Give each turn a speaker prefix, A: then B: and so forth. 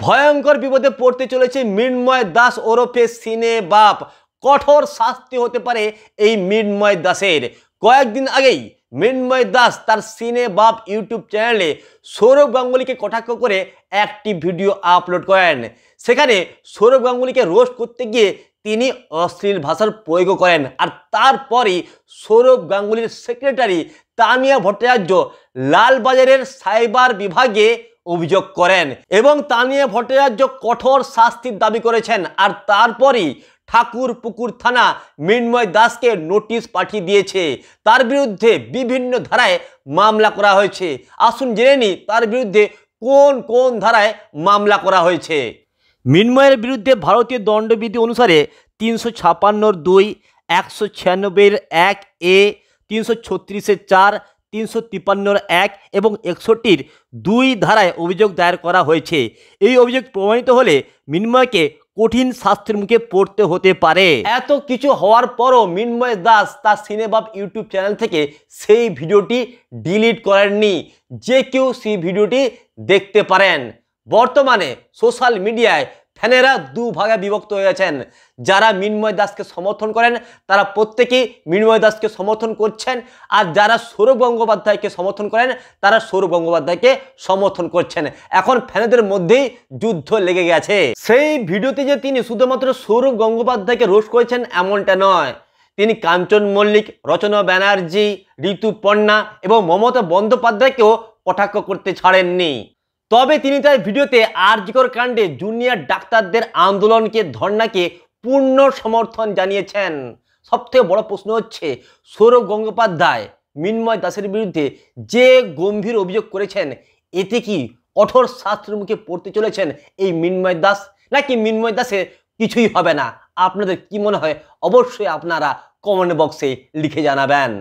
A: ভয়ঙ্কর বিপদে পড়তে চলেছে মৃন্ময় দাস ওরফে সিনে বাপ। কঠোর শাস্তি হতে পারে এই মৃন্ময় দাসের। কয়েকদিন আগেই মৃন্ময় দাস তার সিনে বাপ ইউটিউব চ্যানেলে সৌরভ গাঙ্গুলিকে কটাক্ষ করে একটি ভিডিও আপলোড করেন। সেখানে সৌরভ গাঙ্গুলিকে রোস্ট করতে গিয়ে তিনি অশ্লীল ভাষার প্রয়োগ করেন। আর তারপরই সৌরভ গাঙ্গুলির সেক্রেটারি তানিয়া ভট্টাচার্য লালবাজারের সাইবার বিভাগে অভিযোগ করেন এবং তানিয়া ভট্টাচার্য কঠোর শাস্তির দাবি করেছেন। আর তারপরই ঠাকুরপুকুর থানা মৃন্ময় দাসকে নোটিশ পাঠিয়ে দিয়েছে। তার বিরুদ্ধে বিভিন্ন ধারায় মামলা করা হয়েছে। আসুন জেনে নিই তার বিরুদ্ধে কোন কোন ধারায় মামলা করা হয়েছে। মৃন্ময়ের বিরুদ্ধে ভারতীয় দণ্ডবিধি অনুসারে 356(2), 196(1)A, 336(4), 353(1) এবং 61(2) ধারায় অভিযোগ দায়ের করা হয়েছে। এই অভিযোগ প্রমাণিত হলে মৃন্ময়কে কঠিন শাস্তির মুখে পড়তে হতে পারে। এত কিছু হওয়ার পরও মৃন্ময় দাস তার সিনেবাপ ইউটিউব চ্যানেল থেকে সেই ভিডিওটি ডিলিট করেননি। যে কেউ সেই ভিডিওটি দেখতে পারেন। বর্তমানে সোশ্যাল মিডিয়ায় ফ্যানেরা দুভাগে বিভক্ত হয়ে গেছেন। যারা মৃন্ময় দাসকে সমর্থন করেন তারা প্রত্যেকেই মৃন্ময় দাসকে সমর্থন করছেন, আর যারা সৌরভ গঙ্গোপাধ্যায়কে সমর্থন করেন তারা সৌরভ গঙ্গোপাধ্যায়কে সমর্থন করছেন। এখন ফ্যানেদের মধ্যেই যুদ্ধ লেগে গেছে। সেই ভিডিওতে যে তিনি শুধুমাত্র সৌরভ গঙ্গোপাধ্যায়কে রোস্ট করেছেন এমনটা নয়, তিনি কাঞ্চন মল্লিক, রচনা ব্যানার্জি, ঋতুপর্ণা এবং মমতা বন্দ্যোপাধ্যায়কেও কটাক্ষ করতে ছাড়েননি। তবে তিনি তার ভিডিওতে আরজিকর কাণ্ডে জুনিয়র ডাক্তারদের আন্দোলনকে, ধর্নাকে পূর্ণ সমর্থন জানিয়েছেন। সবথেকে বড় প্রশ্ন হচ্ছে, সৌরভ গঙ্গোপাধ্যায় মৃন্ময় দাসের বিরুদ্ধে যে গম্ভীর অভিযোগ করেছেন, এতে কি কঠোর শাস্তির মুখে পড়তে চলেছেন এই মৃন্ময় দাস, নাকি মৃন্ময় দাসের কিছুই হবে না? আপনাদের কি মনে হয় অবশ্যই আপনারা কমেন্ট বক্সে লিখে জানাবেন।